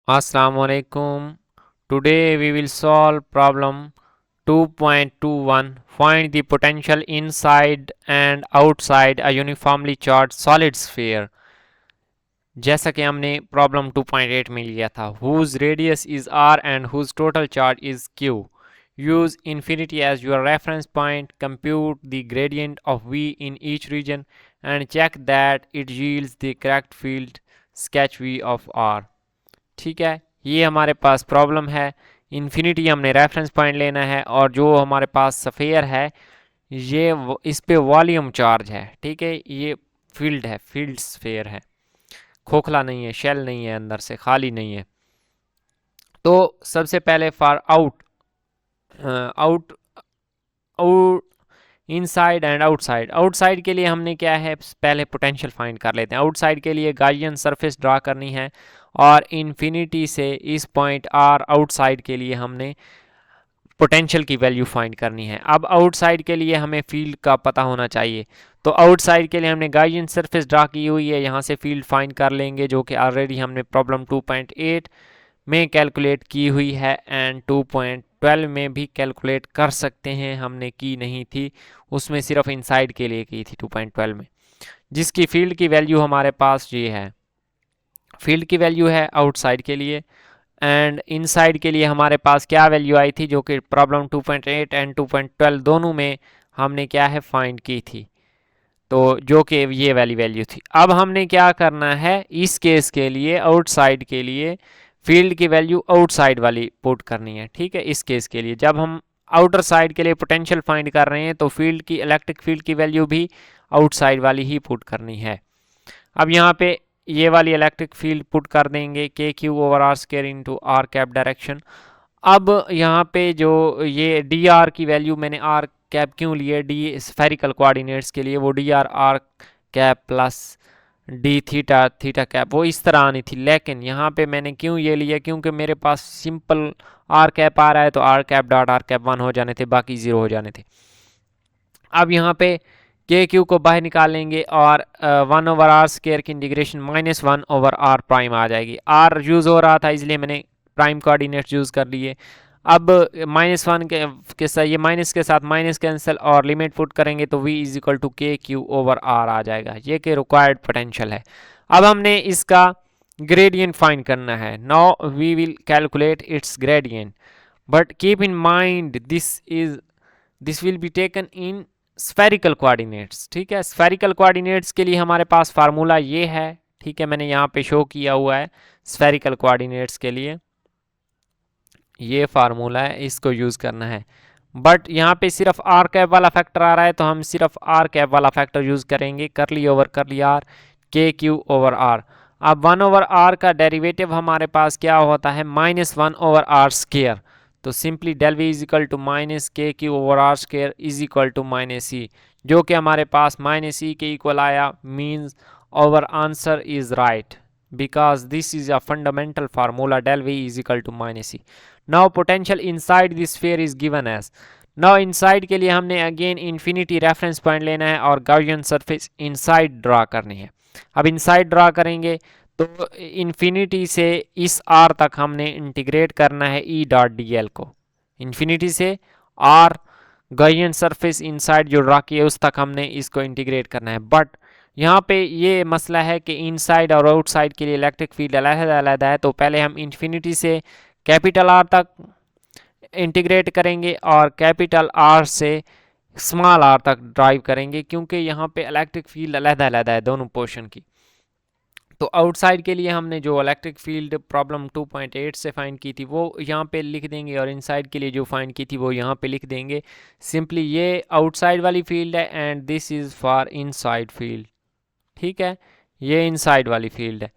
Assalamualaikum. Today we will solve problem 2.21. Find the potential inside and outside a uniformly charged solid sphere. जैसा कि हमने problem 2.8 में लिया था, whose radius is r and whose total charge is q. Use infinity as your reference point, compute the gradient of v in each region and check that it yields the correct field. Sketch v of r. ठीक है, ये हमारे पास problem है। Infinity हमने reference point लेना है और जो हमारे पास सफ़ेयर है ये इस पे वॉल्यूम चार्ज है। ठीक है, ये फील्ड है, फील्ड स्फेयर है, खोखला नहीं है, शेल नहीं है, अंदर से खाली नहीं है। तो सबसे पहले for out out out inside and outside. Outside के लिए हमने क्या है, पहले पोटेंशियल फाइंड कर लेते हैं। आउटसाइड के लिए गाइडियन सरफेस ड्रा करनी है और इन्फिनिटी से इस पॉइंट आर आउटसाइड के लिए हमने पोटेंशियल की वैल्यू फाइंड करनी है। अब आउटसाइड के लिए हमें फील्ड का पता होना चाहिए, तो आउटसाइड के लिए हमने गाइडियन सरफेस ड्रा की हुई है, यहाँ से फील्ड फाइंड कर लेंगे जो कि ऑलरेडी हमने प्रॉब्लम 2.8 में कैलकुलेट की हुई है एंड 2.12 में भी कैलकुलेट कर सकते हैं। हमने की नहीं थी, उसमें सिर्फ इनसाइड के लिए की थी 2.12 में, जिसकी फील्ड की वैल्यू हमारे पास ये है। फील्ड की वैल्यू है आउटसाइड के लिए एंड इनसाइड के लिए हमारे पास क्या वैल्यू आई थी, जो कि प्रॉब्लम 2.8 एंड 2.12 दोनों में हमने क्या है फाइंड की थी, तो जो कि ये वाली वैल्यू थी। अब हमने क्या करना है, इस केस के लिए आउटसाइड के लिए फील्ड की वैल्यू आउटसाइड वाली पुट करनी है। ठीक है, इस केस के लिए जब हम आउटर साइड के लिए पोटेंशियल फाइंड कर रहे हैं तो फील्ड की इलेक्ट्रिक फील्ड की वैल्यू भी आउटसाइड वाली ही पुट करनी है। अब यहाँ पे ये वाली इलेक्ट्रिक फील्ड पुट कर देंगे k Q over are square into r cap direction. अब यहाँ पे जो ये डी आर की वैल्यू मैंने आर कैप क्यों लिए, डी स्फेरिकल कोऑर्डिनेट्स के लिए वो d r r cap plus d theta theta cap वो इस तरह आनी थी, लेकिन यहाँ पे मैंने क्यों ये लिया, क्योंकि मेरे पास सिंपल आर कैप आ रहा है तो r cap dot r cap 1 हो जाने थे, बाकी 0 हो जाने थे। अब यहाँ पे के क्यू को बाहर निकालेंगे और 1/r स्क्वायर की इंटीग्रेशन -1/r प्राइम आ जाएगी। r यूज़ हो रहा था इसलिए मैंने प्राइम कोऑर्डिनेट्स यूज़ कर लिए। अब -1 के साथ ये माइनस के साथ माइनस कैंसिल और लिमिट पुट करेंगे तो v इज इक्वल टू के क्यू ओवर आर आ जाएगा, ये कि रिक्वायर्ड पोटेंशियल है। अब हमने इसका ग्रेडियंट फाइंड करना है। Now we will calculate its gradient, but keep in mind this will be taken in spherical coordinates. ठीक है, स्फेरिकल कोऑर्डिनेट्स के लिए हमारे पास फार्मूला ये है। ठीक है, मैंने यहाँ पे शो किया हुआ है स्फेरिकल कोऑर्डिनेट्स के लिए ये फार्मूला है, इसको यूज़ करना है। बट यहाँ पे सिर्फ आर कैप वाला फैक्टर आ रहा है तो हम सिर्फ आर कैप वाला फैक्टर यूज़ करेंगे, करली ओवर करली आर के क्यू ओवर आर। अब 1/r का डेरिवेटिव हमारे पास क्या होता है, -1/r स्क्वायर, तो simply del V is equal to minus K Q over are square is equal to -e, जो कि हमारे पास -e के इक्वल आया, means our answer is right because this is a fundamental formula del v is equal to -e. Now potential inside the sphere is given as, now inside के लिए हमने again infinity reference point लेना है और Gaussian surface inside draw करनी है। अब inside draw करेंगे तो इन्फिनिटी से इस r तक हमने इंटीग्रेट करना है e डॉट डी एल को, इन्फिनिटी से r गाउसियन सरफेस इनसाइड जो ड्रा की है उस तक हमने इसको इंटीग्रेट करना है। बट यहाँ पे ये मसला है कि इनसाइड और आउटसाइड के लिए इलेक्ट्रिक फील्ड अलग-अलग है, तो पहले हम इन्फिनिटी से कैपिटल आर तक इंटीग्रेट करेंगे और कैपिटल आर से स्मॉल आर तक ड्राइव करेंगे, क्योंकि यहाँ पे इलेक्ट्रिक फील्ड अलग-अलग है दोनों पोर्शन की। तो आउटसाइड के लिए हमने जो इलेक्ट्रिक फील्ड प्रॉब्लम 2.8 से फाइंड की थी वो यहाँ पे लिख देंगे और इनसाइड के लिए जो फाइंड की थी वो यहाँ पे लिख देंगे। सिंपली ये आउटसाइड वाली फील्ड है and this is for inside field. ठीक है, ये इनसाइड वाली फील्ड है।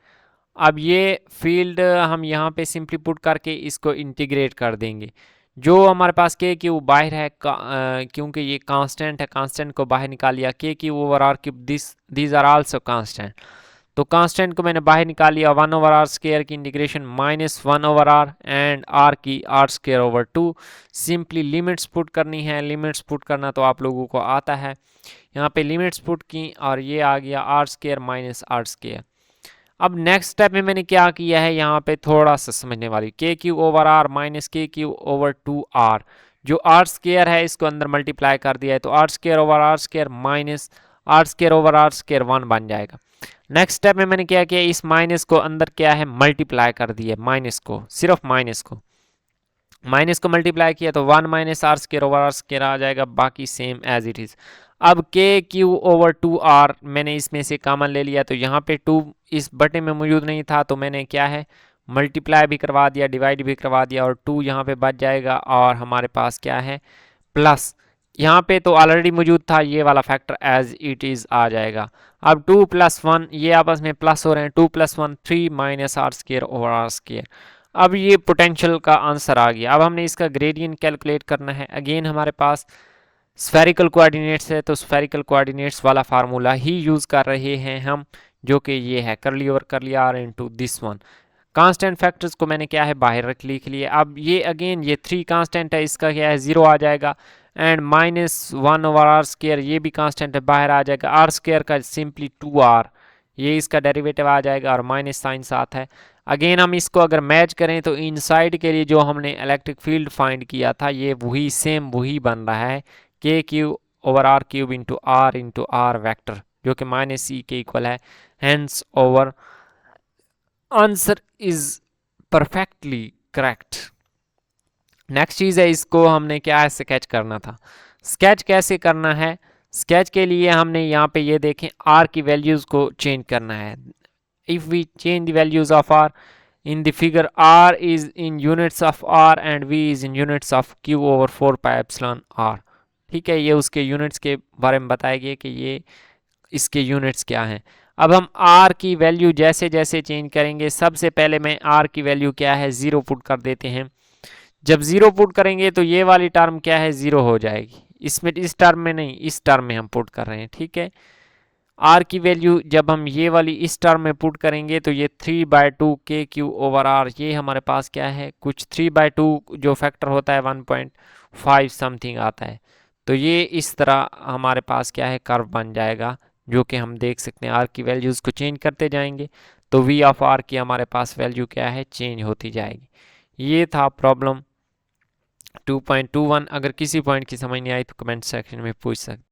अब ये फील्ड हम यहाँ पे सिंपली पुट करके इसको इंटीग्रेट कर देंगे। जो हमारे पास के क्यू बाहर है क्योंकि ये कांस्टेंट है, कांस्टेंट को बाहर निकाल लिया, k Q over are cube this r also constant, तो कांस्टेंट को मैंने बाहर निकाल लिया। 1/r स्क्वायर की इंटीग्रेशन -1/r एंड r की r square over 2। Simply limits put करनी है, लिमिट्स पुट करना तो आप लोगों को आता है। यहाँ पे लिमिट्स पुट की और ये आ गया r square minus r square. अब नेक्स्ट स्टेप में मैंने क्या किया है, यहाँ पे थोड़ा सा समझने वाली, के Q over are minus K Q over 2r, जो आर स्केयर है इसको अंदर मल्टीप्लाई कर दिया है, तो r square over are square minus are square over are square 1 बन जाएगा। नेक्स्ट स्टेप में मैंने क्या किया, इस माइनस को अंदर क्या है मल्टीप्लाई कर दिया, माइनस को, सिर्फ माइनस को मल्टीप्लाई किया तो 1 minus are square over are square आ जाएगा, बाकी सेम एज इट इज। अब के क्यू ओवर 2r मैंने इसमें से कॉमन ले लिया, तो यहाँ पे 2 इस बटे में मौजूद नहीं था, तो मैंने क्या है मल्टीप्लाई भी करवा दिया, डिवाइड भी करवा दिया, और 2 यहाँ पे बच जाएगा, और हमारे पास क्या है प्लस, यहाँ पे तो ऑलरेडी मौजूद था ये वाला फैक्टर एज इट इज आ जाएगा। अब 2 + 1 ये आपस में प्लस हो रहे हैं, 2 + 1 3 minus are square over are square. अब ये पोटेंशियल का आंसर आ गया। अब हमने इसका ग्रेडियंट कैलकुलेट करना है। अगेन हमारे पास स्फेरिकल कोऑर्डिनेट्स है, तो स्फेरिकल कोऑर्डिनेट्स वाला फार्मूला ही यूज़ कर रहे हैं हम, जो कि ये है curly over curly r into this one. Constant factors को मैंने क्या है बाहर लिख लिया। अब ये अगेन ये 3 कांस्टेंट है, इसका क्या है 0 आ जाएगा, एंड -1 ओवर आर स्केयर ये भी कांस्टेंट है, बाहर आ जाएगा। आर स्केयर का सिंपली 2r, ये इसका डेरिवेटिव आ जाएगा, और माइनस साइन साथ है। अगेन हम इसको अगर मैच करें तो इनसाइड के लिए जो हमने इलेक्ट्रिक फील्ड फाइंड किया था ये वही सेम वही बन रहा है, K Q over are cube into R vector, जो कि -c के इक्वल है। Hence our answer is perfectly correct. Next चीज़ है, इसको हमने क्या है स्केच करना था। स्केच कैसे करना है, स्केच के लिए हमने यहाँ पे ये देखें आर की वैल्यूज़ को चेंज करना है। If we change the values of r in the figure, r is in units of r and v is in units of q over 4 pi epsilon r। ठीक है, ये उसके यूनिट्स के बारे में बताएंगे कि ये इसके यूनिट्स क्या हैं। अब हम r की वैल्यू जैसे जैसे चेंज करेंगे, सबसे पहले मैं r की वैल्यू क्या है 0 पुट कर देते हैं। जब 0 पुट करेंगे तो ये वाली टर्म क्या है 0 हो जाएगी, इसमें इस टर्म में नहीं, इस टर्म में हम पुट कर रहे हैं। ठीक है, आर की वैल्यू जब हम ये वाली इस टर्म में पुट करेंगे तो ये 3/2 के क्यू ओवर आर, ये हमारे पास क्या है कुछ 3/2 जो फैक्टर होता है 1.5 समथिंग आता है। तो ये इस तरह हमारे पास क्या है कर्व बन जाएगा, जो कि हम देख सकते हैं। आर की वैल्यूज़ को चेंज करते जाएंगे तो वी ऑफ आर की हमारे पास वैल्यू क्या है चेंज होती जाएगी। ये था प्रॉब्लम 2.21। अगर किसी पॉइंट की समझ नहीं आई तो कमेंट सेक्शन में पूछ सकते।